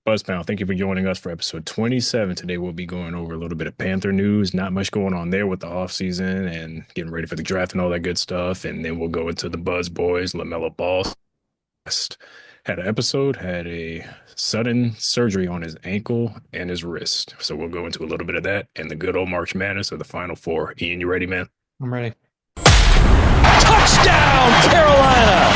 Buzzpound, thank you for joining us for episode 27. Today we'll be going over a little bit of Panther news. Not much going on there with the offseason and getting ready for the draft and all that good stuff. And then we'll go into the Buzz Boys. LaMelo Ball had a sudden surgery on his ankle and his wrist. So we'll go into a little bit of that and the good old March Madness of the Final Four. Ian, you ready, man? I'm ready. Touchdown, Carolina!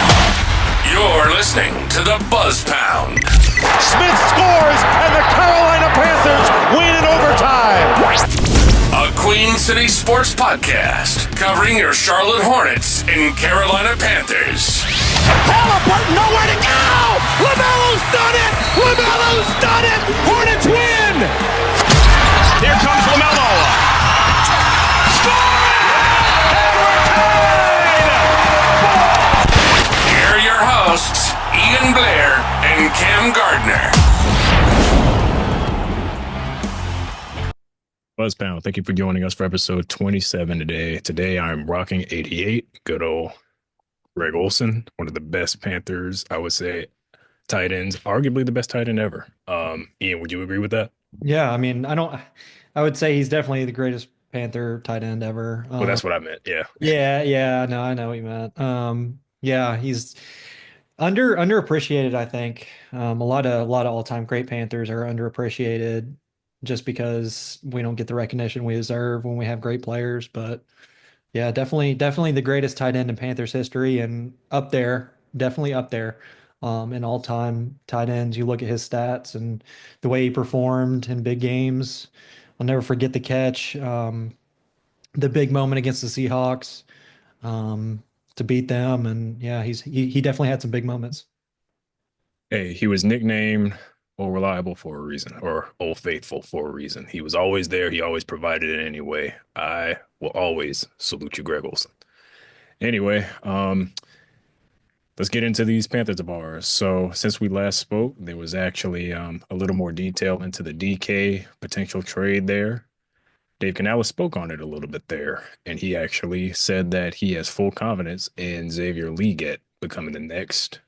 You're listening to the Buzz Pound. Smith scores, and the Carolina Panthers win in overtime. A Queen City sports podcast covering your Charlotte Hornets and Carolina Panthers. Halliburton, nowhere to go! LaMelo's done it! LaMelo's done it! Hornets win! Here comes LaMelo. Here are your hosts, Ian Blair and Cam Gardner. Buzzpound, thank you for joining us for episode 27 today. Today I'm rocking 88. Good old Greg Olsen, one of the best Panthers, I would say, tight ends, arguably the best tight end ever. Ian, would you agree with that? Yeah, I mean, I would say he's definitely the greatest Panther tight end ever. Well, that's what I meant. Yeah. Yeah, no, I know what you meant. Yeah, he's underappreciated, I think. A lot of all-time great Panthers are underappreciated just because we don't get the recognition we deserve when we have great players. But yeah, definitely the greatest tight end in Panthers history, and up there, definitely up there. In all-time tight ends, you look at his stats and the way he performed in big games. I'll never forget the catch, the big moment against the Seahawks, to beat them, and yeah, he definitely had some big moments. Hey, he was nicknamed Old Reliable for a reason, or Old Faithful for a reason. He was always there. He always provided it anyway. I will always salute you, Greg Olsen. Anyway, let's get into these Panthers of ours. So since we last spoke, there was actually a little more detail into the DK potential trade there. Dave Canales spoke on it a little bit there, and he actually said that he has full confidence in Xavier Legette becoming the next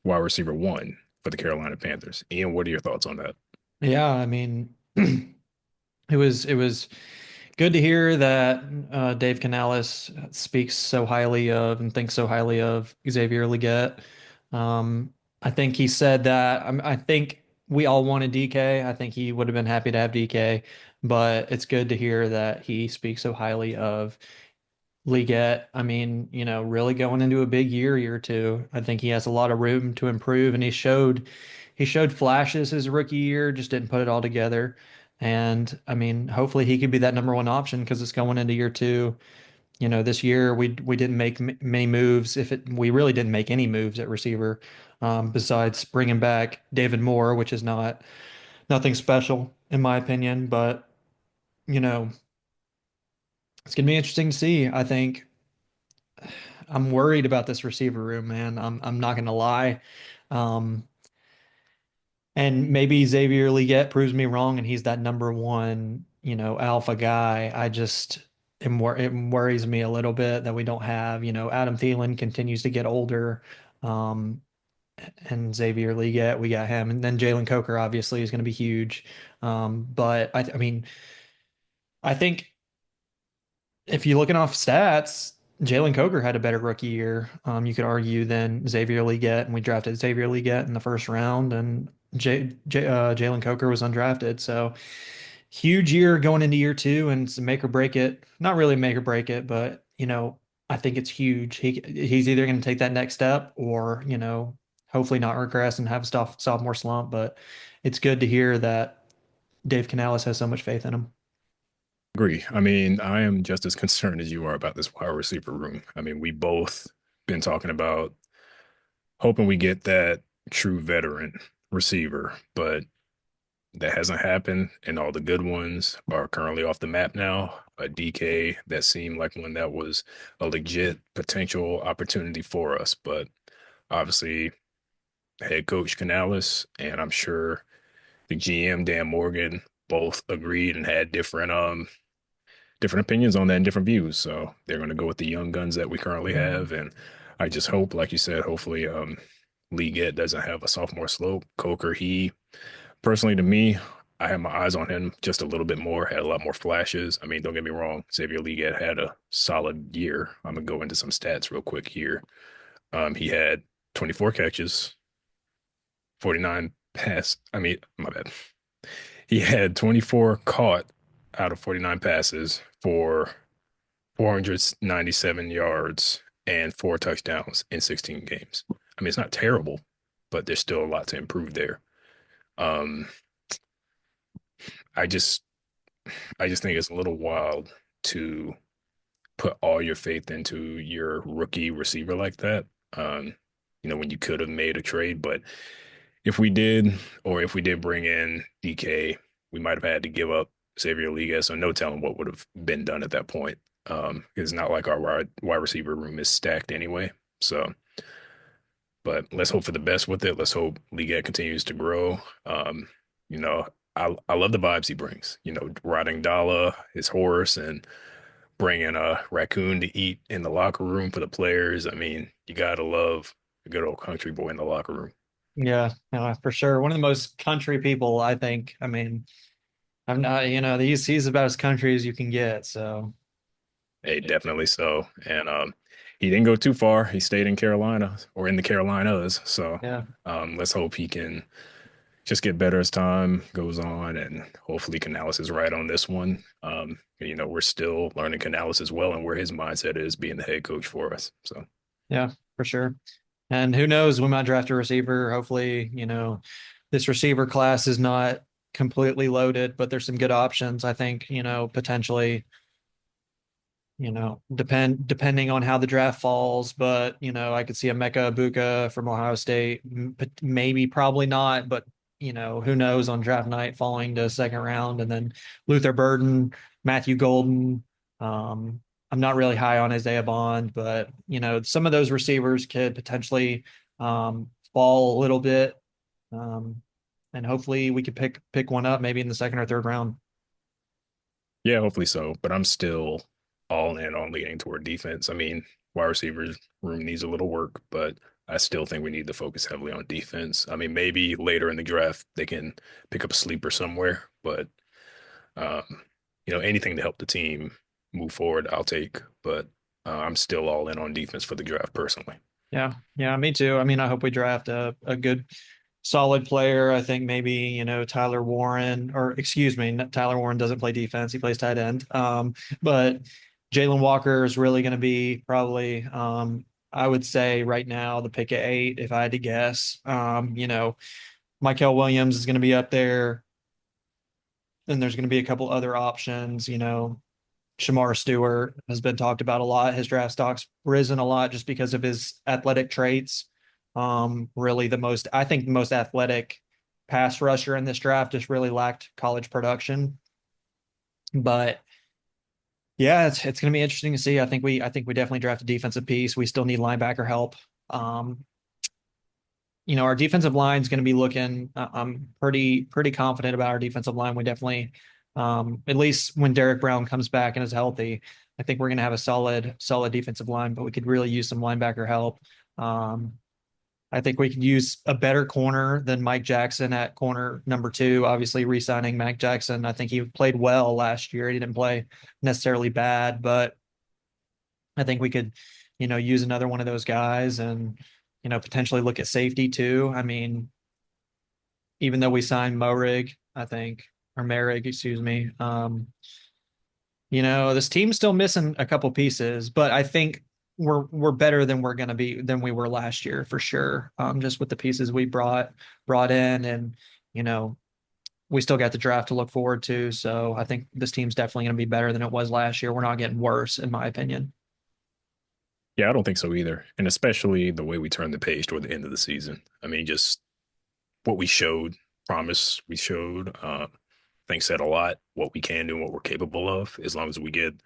wide receiver one for the Carolina Panthers. Ian, what are your thoughts on that? Yeah, I mean, it was good to hear that Dave Canales speaks so highly of and thinks so highly of Xavier Legette. I think he said that. I think we all wanted DK. I think he would have been happy to have DK, but it's good to hear that he speaks so highly of Legette. I mean, really going into a big year two. I think he has a lot of room to improve, and he showed flashes his rookie year, just didn't put it all together. And I mean, hopefully he could be that number one option because it's going into year two. This year we didn't make many moves. We really didn't make any moves at receiver, besides bringing back David Moore, which is nothing special in my opinion. But you know, it's gonna be interesting to see. I think I'm worried about this receiver room, man. I'm not gonna lie. Um, and maybe Xavier Legette proves me wrong, and he's that number one, alpha guy. It worries me a little bit that we don't have, Adam Thielen continues to get older, um, and Xavier Legette, we got him, and then Jalen Coker obviously is going to be huge. But I mean, I think if you're looking off stats, Jalen Coker had a better rookie year. You could argue than Xavier Legette, and we drafted Xavier Legette in the first round, and Jalen Coker was undrafted. So huge year going into year two, and it's make or break it. Not really make or break it, but I think it's huge. He's either going to take that next step, or hopefully not regress and have a sophomore slump. But it's good to hear that Dave Canales has so much faith in him. Agree. I mean, I am just as concerned as you are about this wide receiver room. I mean, we both been talking about hoping we get that true veteran receiver, but that hasn't happened, and all the good ones are currently off the map now. A DK that seemed like one that was a legit potential opportunity for us, but obviously head coach Canales and I'm sure the GM Dan Morgan both agreed and had different opinions on that and different views. So they're going to go with the young guns that we currently have, and I just hope, like you said, hopefully Lee Gett doesn't have a sophomore slope. Coker, he personally to me, I had my eyes on him just a little bit more, had a lot more flashes. I mean, don't get me wrong, Xavier Lee Gett had a solid year. I'm gonna go into some stats real quick here. He had 24 catches, 49 pass. I mean, my bad. He had 24 caught out of 49 passes for 497 yards and 4 touchdowns in 16 games. I mean, it's not terrible, but there's still a lot to improve there. Um, I just I just think it's a little wild to put all your faith into your rookie receiver like that. Um, when you could have made a trade, but if we did, or if we did bring in DK, we might have had to give up Xavier Liga. So no telling what would have been done at that point. It's not like our wide receiver room is stacked anyway. So, but let's hope for the best with it. Let's hope Liga continues to grow. You know, I love the vibes he brings. Riding Dala, his horse, and bringing a raccoon to eat in the locker room for the players. I mean, you gotta love a good old country boy in the locker room. Yeah, for sure. One of the most country people, I think. I mean, I'm not, he's about as country as you can get. So Hey, definitely so. And he didn't go too far. He stayed in Carolina or in the Carolinas. So yeah, let's hope he can just get better as time goes on, and hopefully Canales is right on this one. We're still learning Canales as well and where his mindset is being the head coach for us. So yeah, for sure. And who knows, we might draft a receiver. Hopefully, this receiver class is not completely loaded, but there's some good options. I think, potentially, depending on how the draft falls, but I could see a Mecca Ibuka from Ohio State, maybe, probably not, but who knows on draft night falling to second round, and then Luther Burden, Matthew Golden. I'm not really high on Isaiah Bond, but some of those receivers could potentially fall a little bit, and hopefully we could pick one up maybe in the second or third round. yeah, hopefully so. But I'm still all in on leaning toward defense. I mean, wide receivers room needs a little work, but I still think we need to focus heavily on defense. I mean, maybe later in the draft they can pick up a sleeper somewhere, but um, anything to help the team move forward, I'll take. But I'm still all in on defense for the draft personally. Yeah, me too. I mean, I hope we draft a good, solid player. I think maybe, Tyler Warren, or excuse me, Tyler Warren doesn't play defense. He plays tight end. But Jalen Walker is really going to be probably, I would say right now, the pick at 8, if I had to guess. Michael Williams is going to be up there. Then there's going to be a couple other options, Shamar Stewart has been talked about a lot. His draft stock's risen a lot just because of his athletic traits. Really I think the most athletic pass rusher in this draft just really lacked college production. But yeah, it's going to be interesting to see. I think we definitely draft a defensive piece. We still need linebacker help. Our defensive line is going to be looking. I'm pretty confident about our defensive line. We definitely, at least when Derek Brown comes back and is healthy, I think we're going to have a solid defensive line. But we could really use some linebacker help. I think we could use a better corner than Mike Jackson at corner number 2. Obviously, re-signing Mike Jackson, I think he played well last year. He didn't play necessarily bad, but I think we could, use another one of those guys and, potentially look at safety too. I mean, even though we signed Morig, I think, or Merrig, excuse me, this team's still missing a couple pieces, but I think we're better than we were last year for sure. Just with the pieces we brought in, and we still got the draft to look forward to. So I think this team's definitely going to be better than it was last year. We're not getting worse, in my opinion. Yeah, I don't think so either. And especially the way we turned the page toward the end of the season. I mean, just what we showed, promise we showed, I think said a lot, what we can do and what we're capable of, as long as we get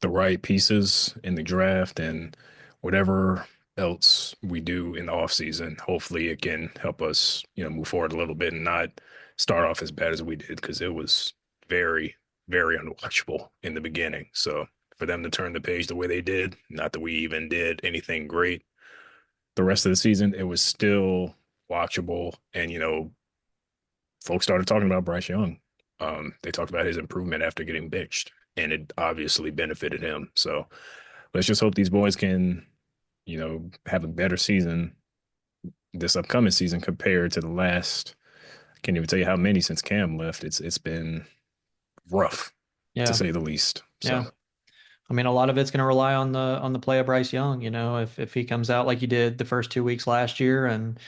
the right pieces in the draft and whatever else we do in the offseason. Hopefully it can help us, move forward a little bit and not start off as bad as we did, because it was very, very unwatchable in the beginning. So for them to turn the page the way they did, not that we even did anything great, the rest of the season, it was still watchable. And, folks started talking about Bryce Young. They talked about his improvement after getting benched, and it obviously benefited him. So let's just hope these boys can, have a better season this upcoming season compared to the last. I can't even tell you how many since Cam left. It's been rough Yeah. to say the least. So. Yeah. I mean, a lot of it's going to rely on the play of Bryce Young. If he comes out like he did the first 2 weeks last year and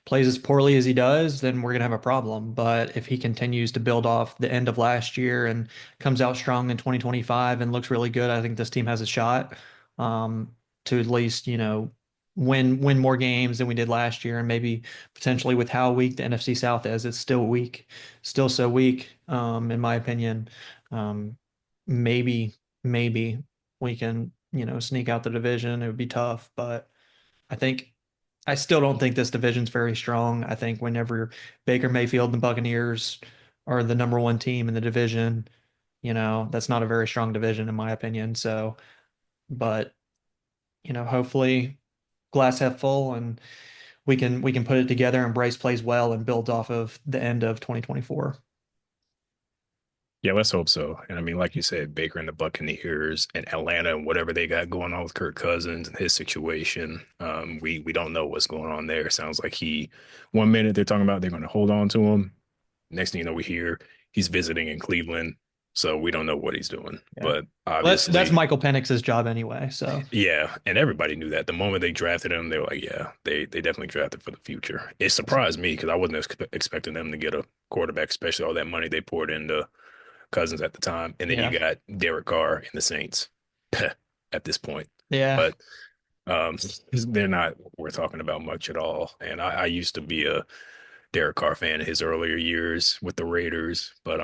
plays as poorly as he does, then we're going to have a problem. But if he continues to build off the end of last year and comes out strong in 2025 and looks really good, I think this team has a shot to at least, win more games than we did last year. And maybe potentially with how weak the NFC South is, it's still weak, still so weak, in my opinion. Maybe, maybe we can, sneak out the division. It would be tough, but I still don't think this division's very strong. I think whenever Baker Mayfield and the Buccaneers are the number one team in the division, that's not a very strong division in my opinion. So, but hopefully glass half full and we can put it together and Bryce plays well and builds off of the end of 2024. Yeah, let's hope so. And I mean, like you said, Baker and the Buccaneers and Atlanta and whatever they got going on with Kirk Cousins and his situation, we don't know what's going on there. It sounds like 1 minute they're talking about they're going to hold on to him. Next thing you know, we hear he's visiting in Cleveland, so we don't know what he's doing. Yeah. But obviously, that's Michael Penix's job anyway. So yeah, and everybody knew that the moment they drafted him, they were like, yeah, they definitely drafted for the future. It surprised me because I wasn't expecting them to get a quarterback, especially all that money they poured into Cousins at the time, and then Yeah. you got Derek Carr in the Saints at this point. yeah, But they're not worth talking about much at all. And I used to be a Derek Carr fan in his earlier years with the Raiders, but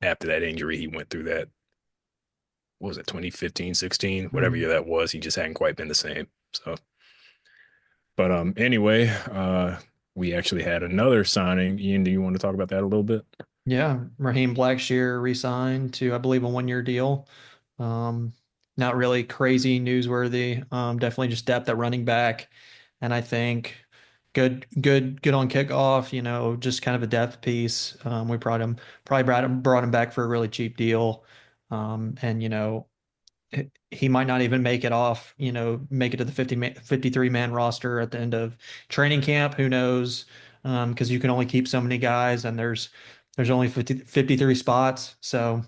after that injury, he went through that. What was it, 2015, 16, whatever Mhm. year that was? He just hadn't quite been the same. So, but anyway, we actually had another signing. Ian, do you want to talk about that a little bit? Yeah, Raheem Blackshear re-signed to, I believe, a 1-year deal. Not really crazy newsworthy. Definitely just depth at running back, and I think good on kickoff. Just kind of a depth piece. We brought him back for a really cheap deal, and he might not even make it off. Make it to the 53-man roster at the end of training camp. Who knows? Because you can only keep so many guys, and there's only 53 spots. So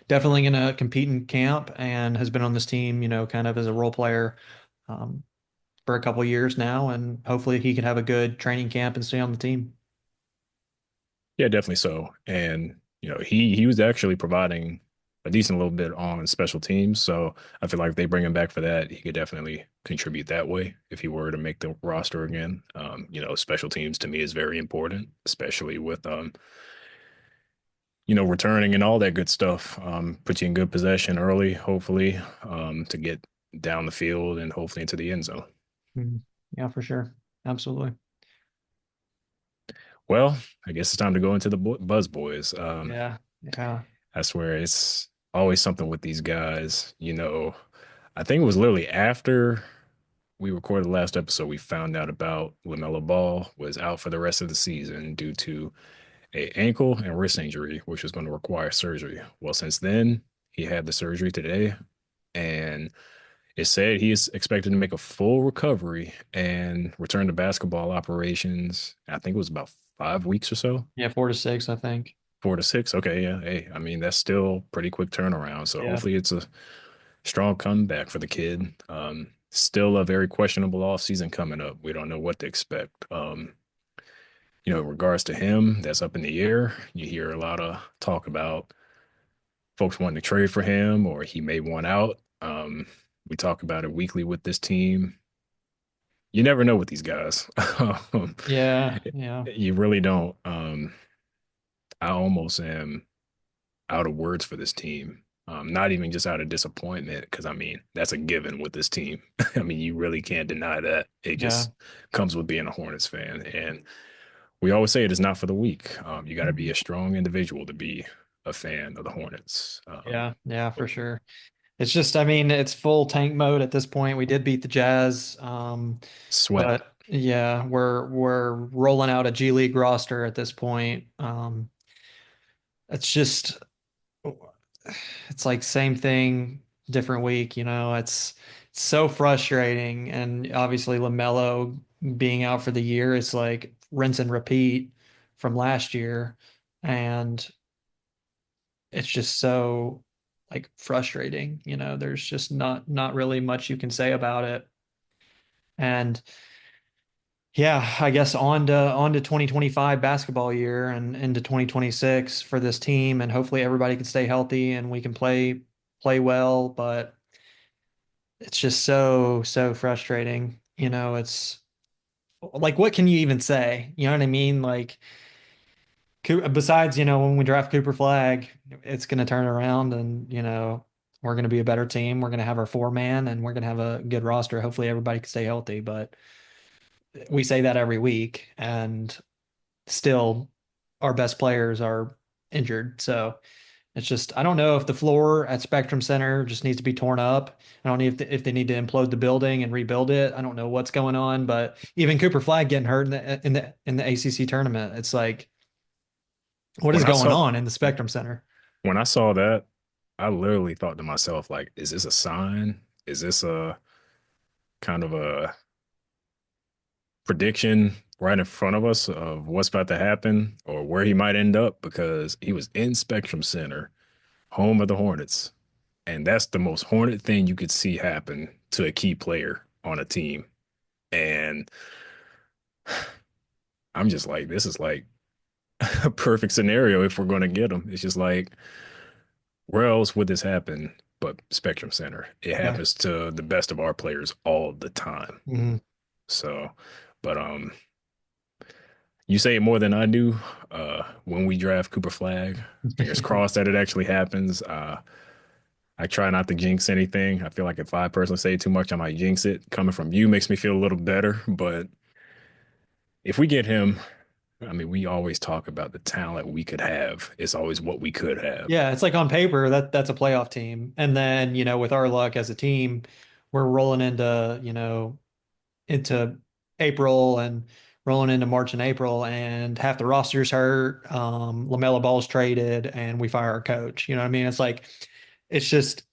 definitely going to compete in camp and has been on this team, kind of as a role player um, for a couple years now. And hopefully he can have a good training camp and stay on the team. Yeah, definitely so. And he was actually providing a decent little bit on special teams. So I feel like if they bring him back for that, he could definitely contribute that way if he were to make the roster again. Special teams to me is very important, especially with returning and all that good stuff. Put you in good possession early, hopefully, to get down the field and hopefully into the end zone. Yeah, for sure. Absolutely. Well, I guess it's time to go into the Buzz Boys. Yeah. I swear it's always something with these guys. I think it was literally after we recorded the last episode, we found out about LaMelo Ball was out for the rest of the season due to a ankle and wrist injury, which was going to require surgery. Well, since then, he had the surgery today, and it said he is expected to make a full recovery and return to basketball operations. I think it was about 5 weeks or so. Yeah, 4 to 6, I think. 4 to 6. Okay, yeah. Hey, I mean, that's still pretty quick turnaround. So Yeah. hopefully it's a strong comeback for the kid. Still a very questionable offseason coming up. We don't know what to expect. In regards to him, that's up in the air. You hear a lot of talk about folks wanting to trade for him or he may want out. We talk about it weekly with this team. You never know with these guys. Yeah. You really don't. I almost am out of words for this team. Not even just out of disappointment, because I mean, that's a given with this team. I mean, you really can't deny that. It just comes with being a Hornets fan. And we always say it is not for the weak. You got to be a strong individual to be a fan of the Hornets. Yeah, for sure. It's just, I mean, it's full tank mode at this point. We did beat the Jazz, Swept. but yeah, we're rolling out a G League roster at this point. It's just it's like same thing, different week, it's so frustrating. And obviously LaMelo being out for the year is like rinse and repeat from last year. And it's just so like frustrating, there's just not really much you can say about it. And yeah, I guess on to 2025 basketball year and into 2026 for this team, and hopefully everybody can stay healthy and we can play well. But it's just so frustrating. It's like, what can you even say? You know what I mean? Like, besides, when we draft Cooper Flag, it's going to turn around, and we're going to be a better team. We're going to have our four man, and we're going to have a good roster. Hopefully everybody can stay healthy, but we say that every week, and still our best players are injured. So it's just, I don't know if the floor at Spectrum Center just needs to be torn up. I don't know if they need to implode the building and rebuild it. I don't know what's going on, but even Cooper Flag getting hurt in the ACC tournament, it's like, what is When I going saw on in the Spectrum Center? when I saw that, I literally thought to myself, like, is this a sign? Is this a kind of a prediction right in front of us of what's about to happen or where he might end up? Because he was in Spectrum Center, home of the Hornets. And that's the most Hornet thing you could see happen to a key player on a team. And I'm just like, this is like a perfect scenario if we're going to get him. It's just like, where else would this happen but Spectrum Center? It Yeah. happens to the best of our players all the time. Mhm. So, but you say it more than I do. When we draft Cooper Flag, fingers crossed that it actually happens. I try not to jinx anything. I feel like if I personally say too much, I might jinx it. Coming from you makes me feel a little better. But if we get him, I mean, we always talk about the talent we could have. It's always what we could have. Yeah, it's like on paper that's a playoff team. And then, with our luck as a team, we're rolling into April and rolling into March and April, and half the roster's hurt. LaMelo Ball's traded, and we fire our coach. You know what I mean? It's like, it's just,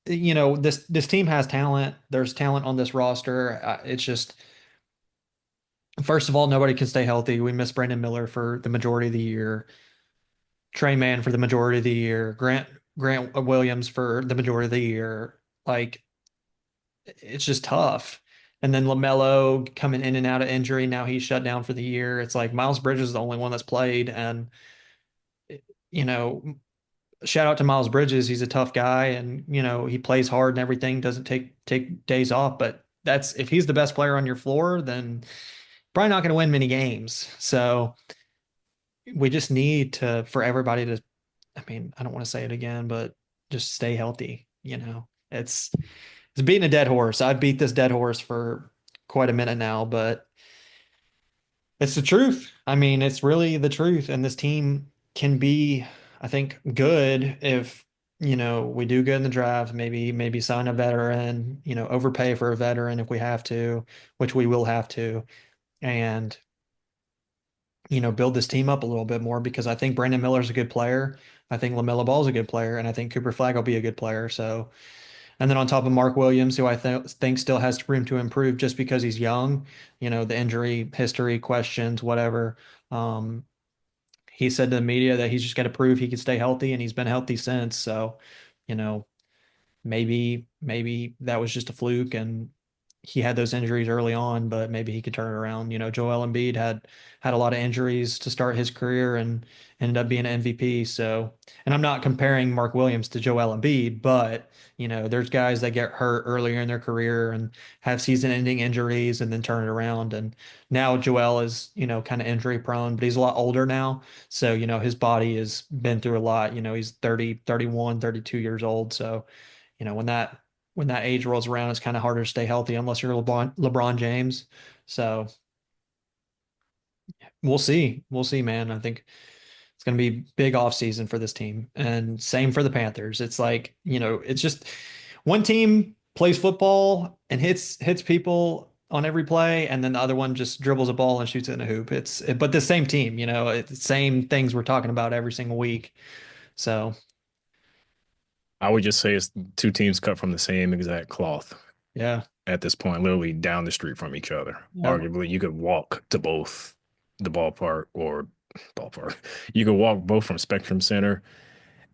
this team has talent. There's talent on this roster. It's just, first of all, nobody can stay healthy. We miss Brandon Miller for the majority of the year. Trey Mann for the majority of the year. Grant Williams for the majority of the year. Like, it's just tough. And then LaMelo coming in and out of injury. Now he's shut down for the year. It's like Miles Bridges is the only one that's played. And, you know, shout out to Miles Bridges. He's a tough guy, and, he plays hard and everything, doesn't take days off. But that's, if he's the best player on your floor, then probably not going to win many games. So we just need for everybody to, I mean, I don't want to say it again, but just stay healthy. It's beating a dead horse. I've beat this dead horse for quite a minute now, but it's the truth. I mean, it's really the truth. And this team can be, I think, good if, we do good in the draft, maybe sign a veteran, overpay for a veteran if we have to, which we will have to, and, build this team up a little bit more, because I think Brandon Miller's a good player. I think LaMelo Ball's a good player, and I think Cooper Flag will be a good player. So, and then on top of Mark Williams, who I think still has room to improve just because he's young, the injury history questions, whatever. He said to the media that he's just got to prove he can stay healthy, and he's been healthy since. So, you know, maybe that was just a fluke, and he had those injuries early on, but maybe he could turn it around. Joel Embiid had a lot of injuries to start his career and ended up being an MVP. So, and I'm not comparing Mark Williams to Joel Embiid, but there's guys that get hurt earlier in their career and have season-ending injuries and then turn it around. And now Joel is, kind of injury prone, but he's a lot older now. So, his body has been through a lot. He's 30, 31, 32 years old. So, when that age rolls around, it's kind of harder to stay healthy unless you're LeBron James. So we'll see. We'll see, man. I think it's going to be big off season for this team, and same for the Panthers. It's like, it's just, one team plays football and hits people on every play, and then the other one just dribbles a ball and shoots it in a hoop. But the same team, it's the same things we're talking about every single week. So I would just say it's two teams cut from the same exact cloth yeah, at this point, literally down the street from each other. yeah, Arguably, you could walk to both the ballpark. You could walk both from Spectrum Center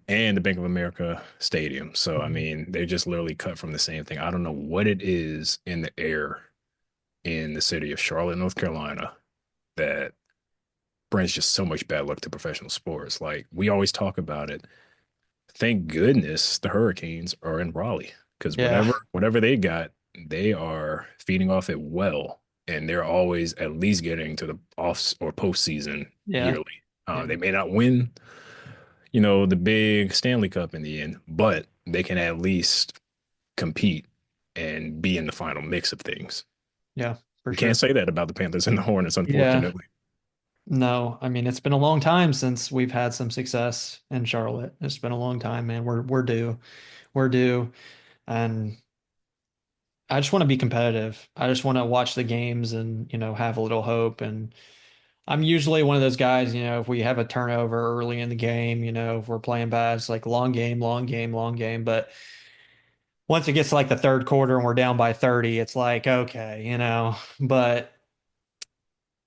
and the Bank of America Stadium. So, I mean, they're just literally cut from the same thing. I don't know what it is in the air in the city of Charlotte, North Carolina, that brings just so much bad luck to professional sports. Like, we always talk about it. Thank goodness the Hurricanes are in Raleigh because yeah, whatever they got, they are feeding off it well, and they're always at least getting to the off or postseason yeah, yearly. yeah, They may not win, the big Stanley Cup in the end, but they can at least compete and be in the final mix of things. yeah, for We sure. can't say that about the Panthers and the Hornets, Yeah. unfortunately. No, I mean it's been a long time since we've had some success in Charlotte. It's been a long time, man. We're due. We're due. And I just want to be competitive. I just want to watch the games and, have a little hope. And I'm usually one of those guys, if we have a turnover early in the game, if we're playing bad, it's like long game, long game, long game. But once it gets to like the third quarter and we're down by 30, it's like, okay, but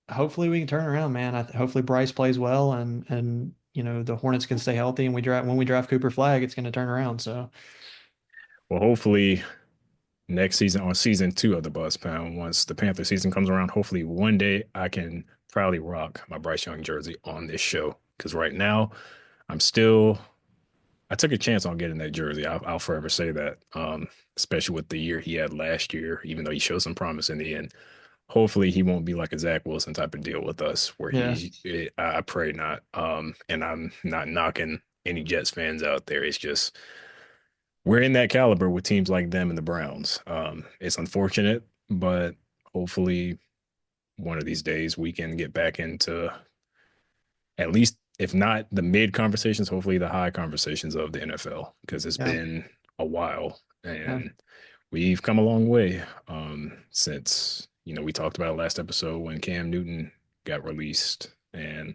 hopefully we can turn around, man. Hopefully Bryce plays well and the Hornets can stay healthy and when we draft Cooper Flag, it's going to turn around. So Well, hopefully next season on season 2 of the Buzz Pound, once the Panther season comes around, hopefully one day I can proudly rock my Bryce Young jersey on this show. Because right now, I'm still, I took a chance on getting that jersey. I'll forever say that, especially with the year he had last year, even though he showed some promise in the end. Hopefully, he won't be like a Zach Wilson type of deal with us, where yeah, I pray not. And I'm not knocking any Jets fans out there. It's just, we're in that caliber with teams like them and the Browns. It's unfortunate, but hopefully one of these days we can get back into at least, if not the mid conversations, hopefully the high conversations of the NFL because it's yeah, been a while yeah, and we've come a long way since we talked about it last episode when Cam Newton got released and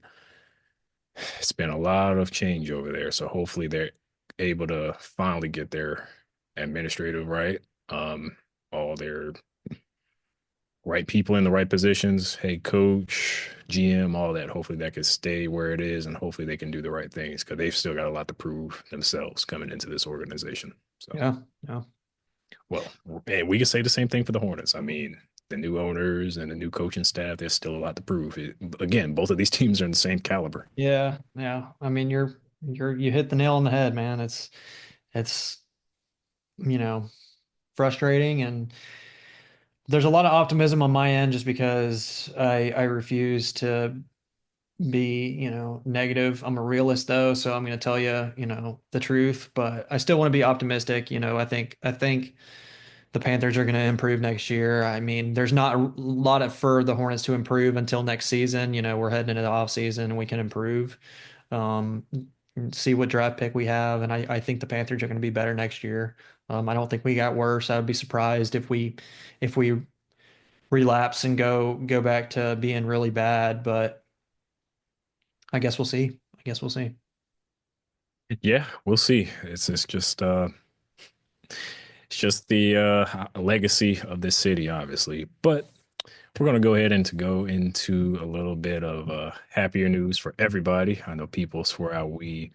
it's been a lot of change over there. So hopefully they're able to finally get their administrative right, all their right people in the right positions, head coach, GM, all that. Hopefully that could stay where it is, and hopefully they can do the right things because they've still got a lot to prove themselves coming into this organization. So, yeah, yeah. well, and we can say the same thing for the Hornets. I mean, the new owners and the new coaching staff, there's still a lot to prove. Again, both of these teams are in the same caliber. Yeah, yeah. I mean, you hit the nail on the head, man. It's, you know, frustrating and there's a lot of optimism on my end just because I refuse to be, negative. I'm a realist though, so I'm going to tell you, the truth, but I still want to be optimistic. I think the Panthers are going to improve next year. I mean, there's not a lot for the Hornets to improve until next season. We're heading into the off season and we can improve. Um, see what draft pick we have, and I think the Panthers are going to be better next year. I don't think we got worse. I would be surprised if we relapse and go back to being really bad, but I guess we'll see. I guess we'll see. Yeah, we'll see. It's just the legacy of this city, obviously. But we're going to go ahead and to go into a little bit of happier news for everybody. I know people swear out we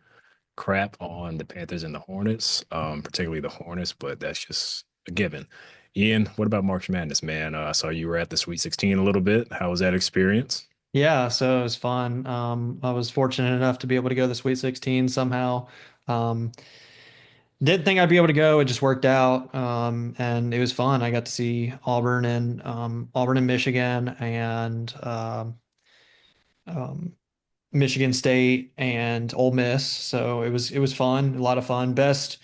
crap on the Panthers and the Hornets, particularly the Hornets, but that's just a given. Ian, what about March Madness, man? I saw you were at the Sweet 16 a little bit. How was that experience? Yeah, so it was fun. I was fortunate enough to be able to go to the Sweet 16 somehow. Um, didn't think I'd be able to go. It just worked out, and it was fun. I got to see Auburn and Michigan, and um, Michigan State and Ole Miss. So it was fun, a lot of fun. Best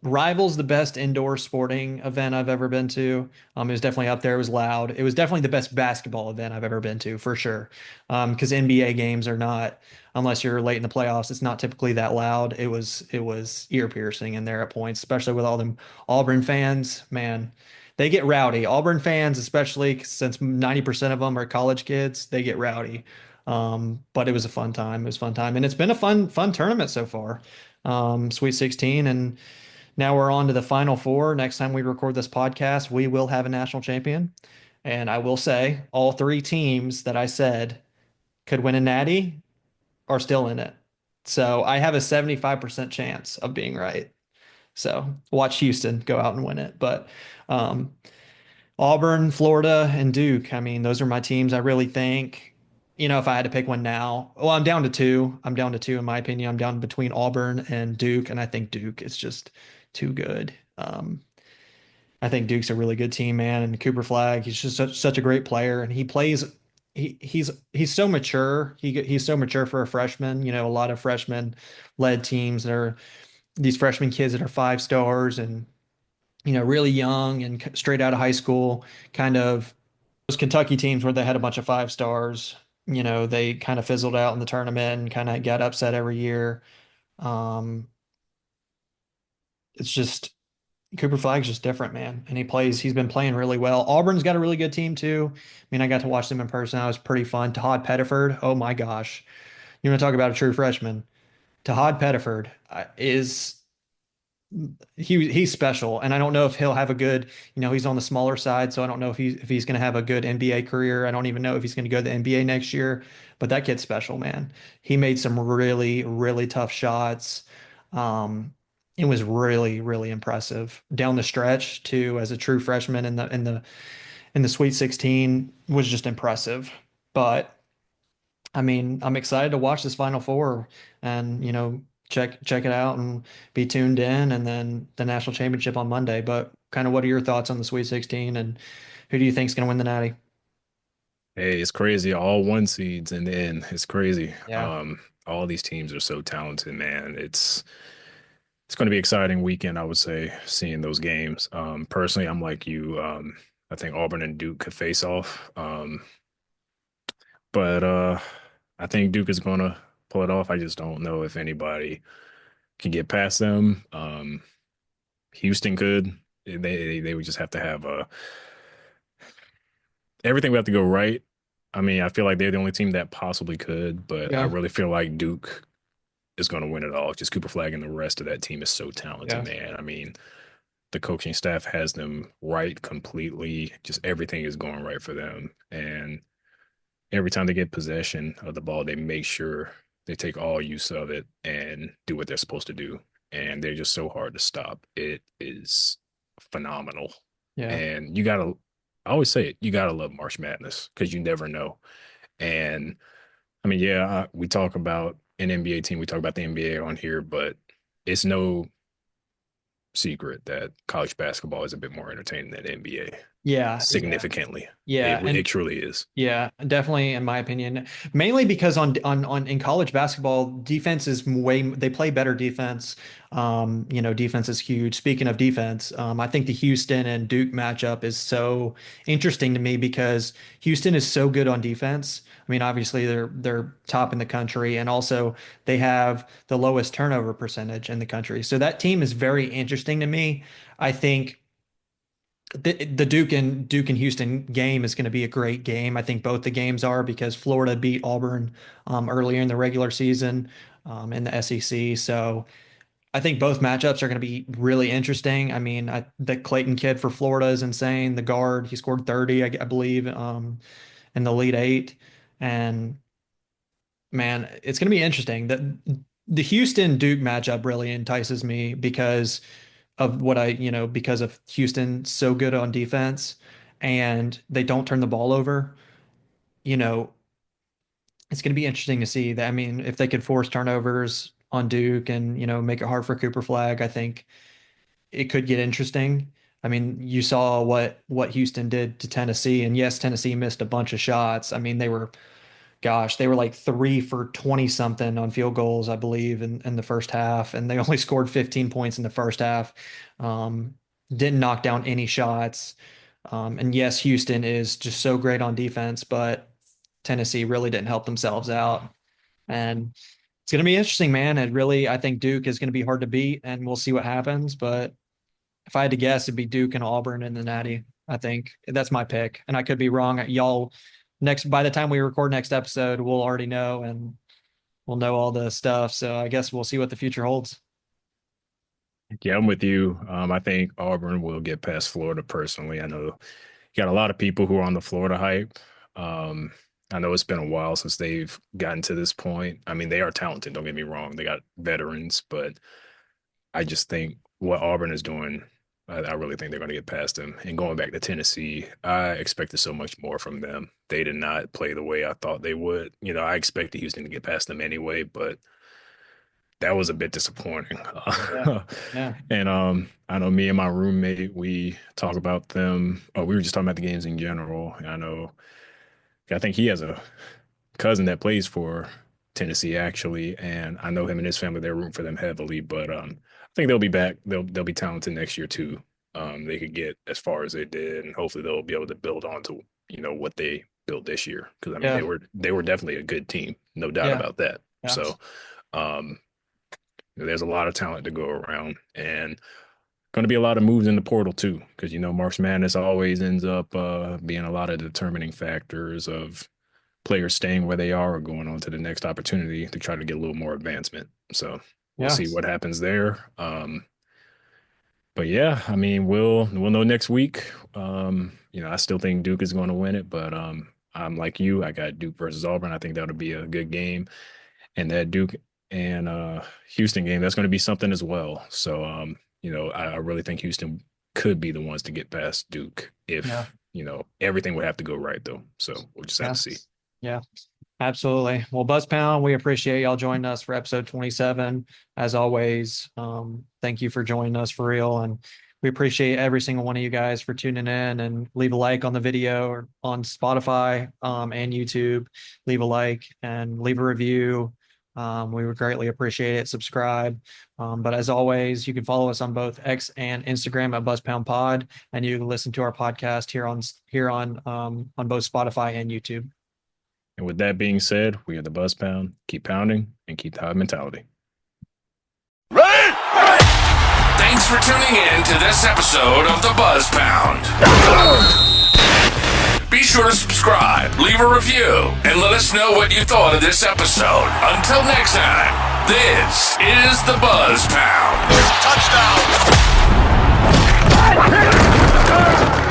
rivals the best indoor sporting event I've ever been to. It was definitely up there. It was loud. It was definitely the best basketball event I've ever been to for sure. Because NBA games are not, unless you're late in the playoffs, it's not typically that loud. It was ear piercing in there at points, especially with all them Auburn fans. Man, they get rowdy. Auburn fans, especially since 90% of them are college kids, they get rowdy. But it was a fun time. It was a fun time, and it's been a fun tournament so far. Sweet 16, and now we're on to the Final Four. Next time we record this podcast, we will have a national champion. And I will say, all three teams that I said could win a natty are still in it. So I have a 75% chance of being right. So watch Houston go out and win it. But um, Auburn, Florida, and Duke, I mean, those are my teams. I really think, if I had to pick one now, well, I'm down to two. I'm down to two, in my opinion. I'm down between Auburn and Duke, and I think Duke is just too good. I think Duke's a really good team, man. And Cooper Flag, he's just such a great player, and he plays. He's so mature. He's so mature for a freshman. A lot of freshman led teams that are these freshman kids that are 5 stars and really young and straight out of high school, kind of those Kentucky teams where they had a bunch of 5 stars. They kind of fizzled out in the tournament and kind of got upset every year. Um, it's just Cooper Flag's just different, man. And he's been playing really well. Auburn's got a really good team too. I mean, I got to watch them in person. That was pretty fun. Todd Pettiford, oh my gosh. You want to talk about a true freshman? Todd Pettiford is he's special, and I don't know if he'll have a good, he's on the smaller side, so I don't know if he's going to have a good NBA career. I don't even know if he's going to go to the NBA next year, but that kid's special, man. He made some really, really tough shots. It was really, really impressive down the stretch too, as a true freshman in the Sweet 16 was just impressive. But I mean, I'm excited to watch this Final Four and, check it out and be tuned in, and then the national championship on Monday. But kind of what are your thoughts on the Sweet 16, and who do you think is going to win the Natty? Hey, it's crazy. All one seeds in the end. It's crazy. Yeah. All these teams are so talented, man. It's going to be an exciting weekend, I would say, seeing those games. Personally, I'm like you. I think Auburn and Duke could face off. But I think Duke is going to pull it off. I just don't know if anybody can get past them. Houston could. They would just have to have everything would have to go right. I mean, I feel like they're the only team that possibly could, but I Yeah. really feel like Duke is going to win it all. Just Cooper Flag and the rest of that team is so Yeah. talented, man. I mean, the coaching staff has them right completely. Just everything is going right for them. And every time they get possession of the ball, they make sure they take all use of it and do what they're supposed to do. And they're just so hard to stop. It is phenomenal. Yeah. And I always say it, you gotta love March Madness because you never know. And I mean, yeah, we talk about an NBA team, we talk about the NBA on here, but it's no secret that college basketball is a bit more entertaining than NBA Yeah. significantly. Yeah. It truly is. Yeah, definitely, in my opinion. Mainly because on in college basketball, defense is they play better defense. Defense is huge. Speaking of defense, I think the Houston and Duke matchup is so interesting to me because Houston is so good on defense. I mean, obviously they're top in the country, and also they have the lowest turnover percentage in the country. So that team is very interesting to me. I think the Duke and Houston game is going to be a great game. I think both the games are because Florida beat Auburn earlier in the regular season in the SEC. So I think both matchups are going to be really interesting. I mean, the Clayton kid for Florida is insane. The guard, he scored 30, I believe, in the Elite Eight. And man, it's going to be interesting. The Houston Duke matchup really entices me because of because of Houston so good on defense and they don't turn the ball over. You know, it's going to be interesting to see that. I mean, if they could force turnovers on Duke and, make it hard for Cooper Flag, I think it could get interesting. I mean, you saw what Houston did to Tennessee, and yes, Tennessee missed a bunch of shots. I mean, gosh, they were like 3 for 20 something on field goals, I believe, in the first half, and they only scored 15 points in the first half. Didn't knock down any shots. And yes, Houston is just so great on defense, but Tennessee really didn't help themselves out. And it's going to be interesting, man. I think Duke is going to be hard to beat, and we'll see what happens. But if I had to guess, it'd be Duke and Auburn in the Natty. I think that's my pick, and I could be wrong. Y'all, by the time we record next episode, we'll already know, and we'll know all the stuff. So I guess we'll see what the future holds. Yeah, I'm with you. I think Auburn will get past Florida personally. I know you got a lot of people who are on the Florida hype. I know it's been a while since they've gotten to this point. I mean, they are talented, don't get me wrong. They got veterans, but I just think what Auburn is doing, I really think they're going to get past them. And going back to Tennessee, I expected so much more from them. They did not play the way I thought they would. I expected Houston to get past them anyway, but that was a bit disappointing. Yeah. And I know me and my roommate, we talk about them. We were just talking about the games in general. And I think he has a cousin that plays for Tennessee, actually, and I know him and his family, they're rooting for them heavily, but I think they'll be back. They'll be talented next year too. They could get as far as they did, and hopefully they'll be able to build on to what they built this year, because I mean they were definitely a good team, no doubt about that. Yeah. So there's a lot of talent to go around, and going to be a lot of moves in the portal too, because March Madness always ends up being a lot of determining factors of players staying where they are or going on to the next opportunity to try to get a little more advancement. So we'll see what happens there. But yeah, I mean, we'll know next week. I still think Duke is going to win it, but I'm like you. I got Duke versus Auburn. I think that'll be a good game, and that Duke and Houston game, that's going to be something as well. So I really think Houston could be the ones to get past Duke if everything would have to go right though. So we'll just have to see. Yeah, absolutely. Well, Buzz Pound, we appreciate y'all joining us for episode 27. As always, thank you for joining us for real. And we appreciate every single one of you guys for tuning in, and leave a like on the video or on Spotify and YouTube. Leave a like and leave a review. We would greatly appreciate it. Subscribe. But as always, you can follow us on both X and Instagram at BuzzPoundPod, and you can listen to our podcast here on both Spotify and YouTube. And with that being said, we are the Buzz Pound. Keep pounding and keep the high mentality. Right. Thanks for tuning in to this episode of the Buzz Pound. Be sure to subscribe, leave a review, and let us know what you thought of this episode. Until next time, this is the Buzz Pound. Touchdown!